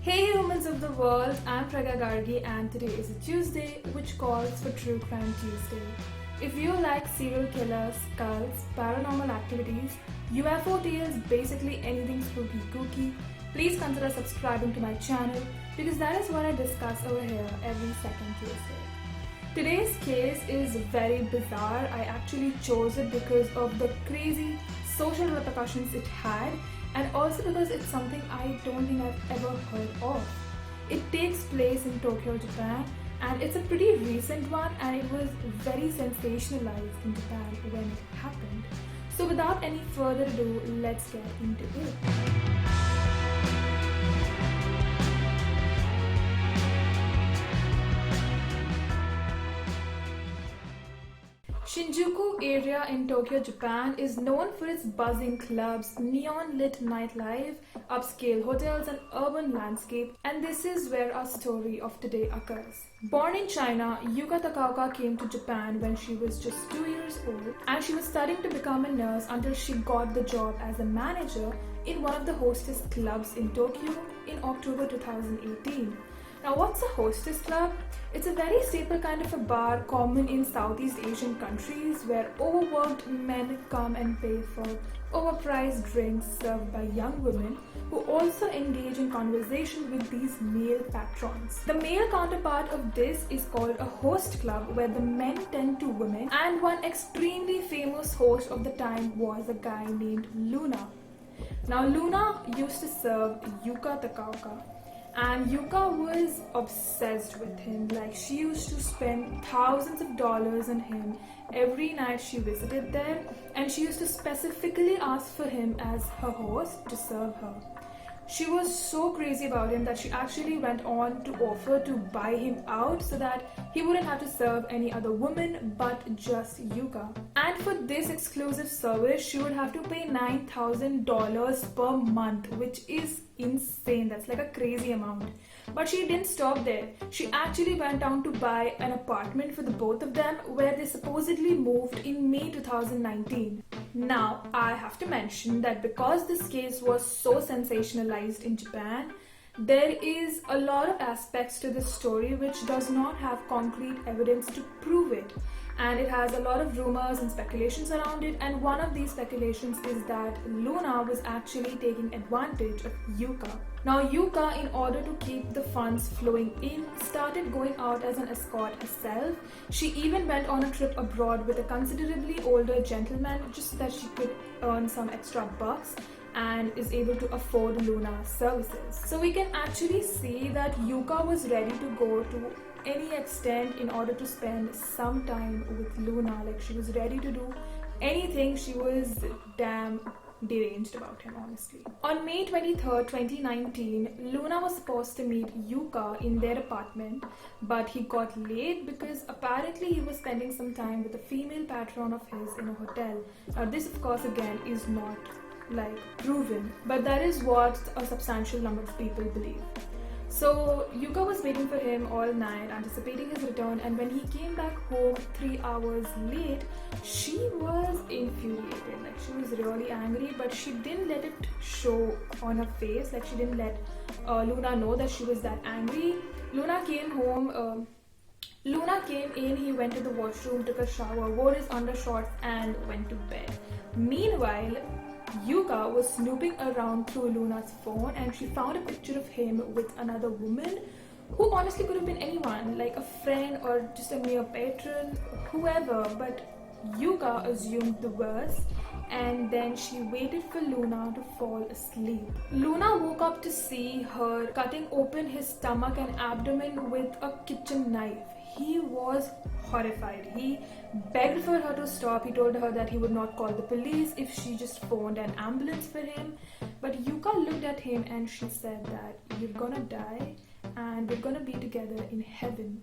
Hey humans of the world, I'm Pragya Gargi and today is a Tuesday which calls for True Crime Tuesday. If you like serial killers, cults, paranormal activities, UFO tales, basically anything spooky kooky, please consider subscribing to my channel because that is what I discuss over here every second Tuesday. Today's case is very bizarre. I actually chose it because of the crazy social repercussions it had and also because it's something I don't think I've ever heard of. It takes place in Tokyo, Japan, and it's a pretty recent one and it was very sensationalized in Japan when it happened. So without any further ado, let's get into it. Shinjuku area in Tokyo, Japan is known for its buzzing clubs, neon-lit nightlife, upscale hotels and urban landscape, and this is where our story of today occurs. Born in China, Yuka Takaoka came to Japan when she was just 2 years old and she was studying to become a nurse until she got the job as a manager in one of the hostess clubs in Tokyo in October 2018. Now, what's a hostess club? It's a very staple kind of a bar common in Southeast Asian countries where overworked men come and pay for overpriced drinks served by young women who also engage in conversation with these male patrons. The male counterpart of this is called a host club where the men tend to women, and one extremely famous host of the time was a guy named Luna. Now, Luna used to serve Yuka Takaoka. And Yuka was obsessed with him. Like, she used to spend thousands of dollars on him every night she visited there, and she used to specifically ask for him as her host to serve her. She was so crazy about him that she actually went on to offer to buy him out so that he wouldn't have to serve any other woman but just Yuka. And for this exclusive service, she would have to pay $9,000 per month, which is insane. That's like a crazy amount. But she didn't stop there. She actually went down to buy an apartment for the both of them where they supposedly moved in May 2019. Now, I have to mention that because this case was so sensationalized in Japan, there is a lot of aspects to this story which does not have concrete evidence to prove it. And it has a lot of rumors and speculations around it, and one of these speculations is that Luna was actually taking advantage of Yuka. Now, Yuka, in order to keep the funds flowing in, started going out as an escort herself. She even went on a trip abroad with a considerably older gentleman just so that she could earn some extra bucks and is able to afford Luna's services. So we can actually see that Yuka was ready to go to any extent in order to spend some time with Luna. Like, she was ready to do anything. She was damn deranged about him, honestly. On May 23rd, 2019, Luna was supposed to meet Yuka in their apartment, but he got late because apparently he was spending some time with a female patron of his in a hotel. Now, this of course again is not proven, but that is what a substantial number of people believe. So Yuka was waiting for him all night, anticipating his return, and when he came back home 3 hours late, she was infuriated. Like, she was really angry, but she didn't let it show on her face. Like, she didn't let Luna know that she was that angry. Luna came in, he went to the washroom, took a shower, wore his undershorts and went to bed. Meanwhile, Yuka was snooping around through Luna's phone and she found a picture of him with another woman who honestly could have been anyone, like a friend or just a mere patron, whoever, but Yuka assumed the worst and then she waited for Luna to fall asleep. Luna woke up to see her cutting open his stomach and abdomen with a kitchen knife. He was horrified. He begged for her to stop. He told her that he would not call the police if she just phoned an ambulance for him. But Yuka looked at him and she said that you're gonna die and we're gonna be together in heaven.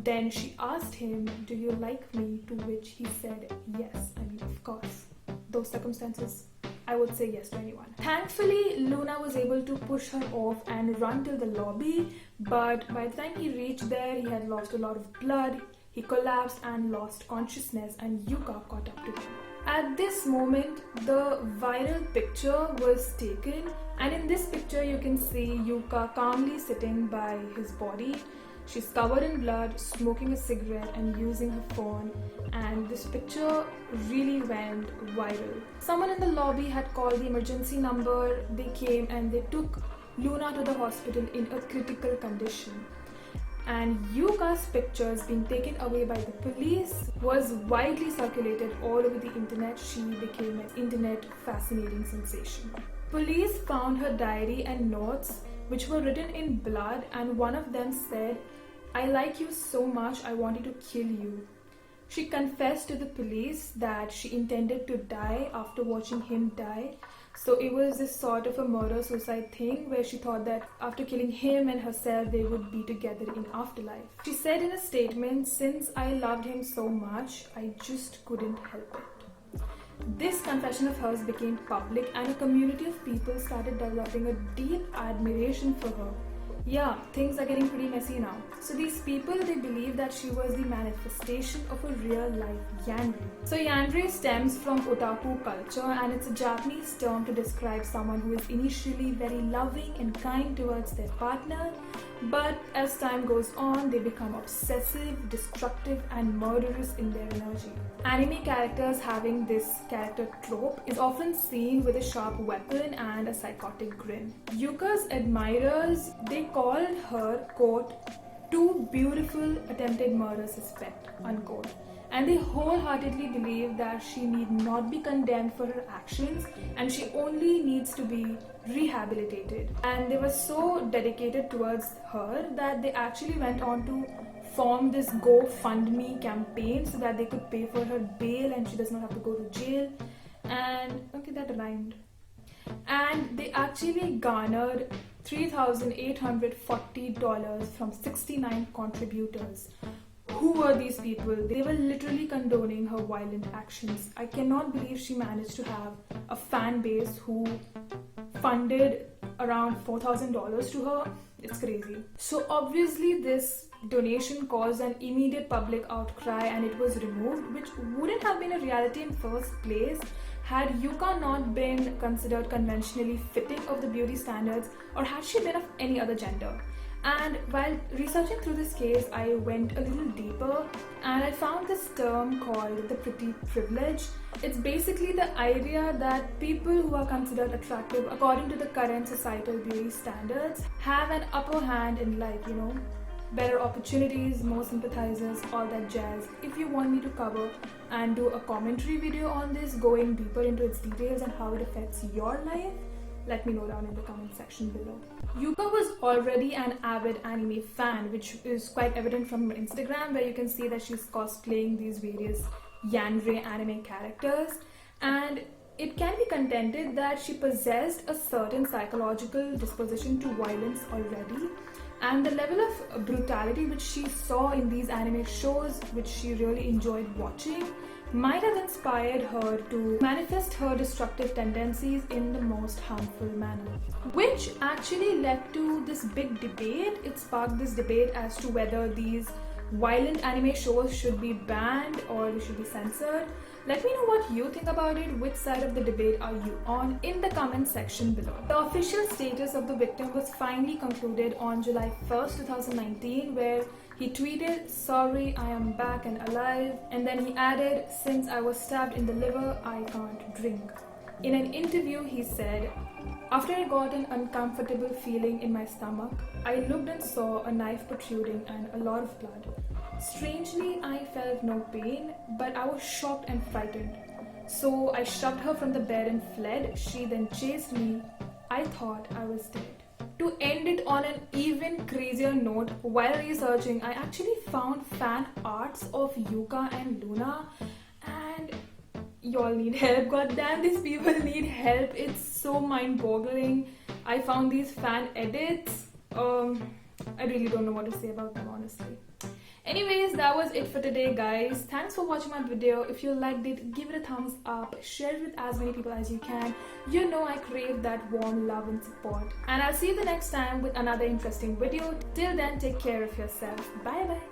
Then she asked him, do you like me? To which he said yes. I mean, of course. Those circumstances, I would say yes to anyone. Thankfully, Luna was able to push her off and run till the lobby, but by the time he reached there, he had lost a lot of blood. He collapsed and lost consciousness, and Yuka caught up to him. At this moment, the viral picture was taken, and in this picture you can see Yuka calmly sitting by his body. She's covered in blood, smoking a cigarette and using her phone, and this picture really went viral. Someone in the lobby had called the emergency number. They came and they took Luna to the hospital in a critical condition. And Yuka's pictures being taken away by the police was widely circulated all over the internet. She became an internet fascinating sensation. Police found her diary and notes which were written in blood, and one of them said, "I like you so much, I wanted to kill you." She confessed to the police that she intended to die after watching him die. So it was this sort of a murder-suicide thing where she thought that after killing him and herself, they would be together in afterlife. She said in a statement, "Since I loved him so much, I just couldn't help it." This confession of hers became public, and a community of people started developing a deep admiration for her. Yeah, things are getting pretty messy now. So these people, they believe that she was the manifestation of a real-life yandere. So yandere stems from otaku culture, and it's a Japanese term to describe someone who is initially very loving and kind towards their partner, but as time goes on, they become obsessive, destructive, and murderous in their energy. Anime characters having this character trope is often seen with a sharp weapon and a psychotic grin. Yuka's admirers, they called her, quote, "too beautiful attempted murder suspect," unquote. And they wholeheartedly believe that she need not be condemned for her actions, and she only needs to be rehabilitated. And they were so dedicated towards her that they actually went on to form this GoFundMe campaign so that they could pay for her bail and she does not have to go to jail. And okay, that rhymed. And they actually garnered $3,840 from 69 contributors. Who were these people? They were literally condoning her violent actions. I cannot believe she managed to have a fan base who funded around $4,000 to her. It's crazy. So obviously this donation caused an immediate public outcry, and it was removed, which wouldn't have been a reality in first place had Yuka not been considered conventionally fitting of the beauty standards, or had she been of any other gender. And while researching through this case, I went a little deeper and I found this term called the pretty privilege. It's basically the idea that people who are considered attractive according to the current societal beauty standards have an upper hand in life, you know. Better opportunities, more sympathizers, all that jazz. If you want me to cover and do a commentary video on this, going deeper into its details and how it affects your life, let me know down in the comment section below. Yuka was already an avid anime fan, which is quite evident from her Instagram, where you can see that she's cosplaying these various yandere anime characters, and it can be contended that she possessed a certain psychological disposition to violence already, and the level of brutality which she saw in these anime shows, which she really enjoyed watching, might have inspired her to manifest her destructive tendencies in the most harmful manner. Which actually led to this big debate. It sparked this debate as to whether these violent anime shows should be banned or they should be censored. Let me know what you think about it. Which side of the debate are you on in the comment section below. The official status of the victim was finally concluded on July 1st, 2019, where he tweeted, "Sorry, I am back and alive," and then he added, "Since I was stabbed in the liver, I can't drink." In an interview, he said, "After I got an uncomfortable feeling in my stomach, I looked and saw a knife protruding and a lot of blood. Strangely, I felt no pain, but I was shocked and frightened. So I shoved her from the bed and fled. She then chased me. I thought I was dead." To end it on an even crazier note, while researching, I actually found fan arts of Yuka and Luna, and y'all need help. Goddamn, these people need help. It's so mind-boggling. I found these fan edits. I really don't know what to say about them, honestly. Anyways, that was it for today, guys. Thanks for watching my video. If you liked it, give it a thumbs up. Share it with as many people as you can. You know I crave that warm love and support. And I'll see you the next time with another interesting video. Till then, take care of yourself. Bye bye.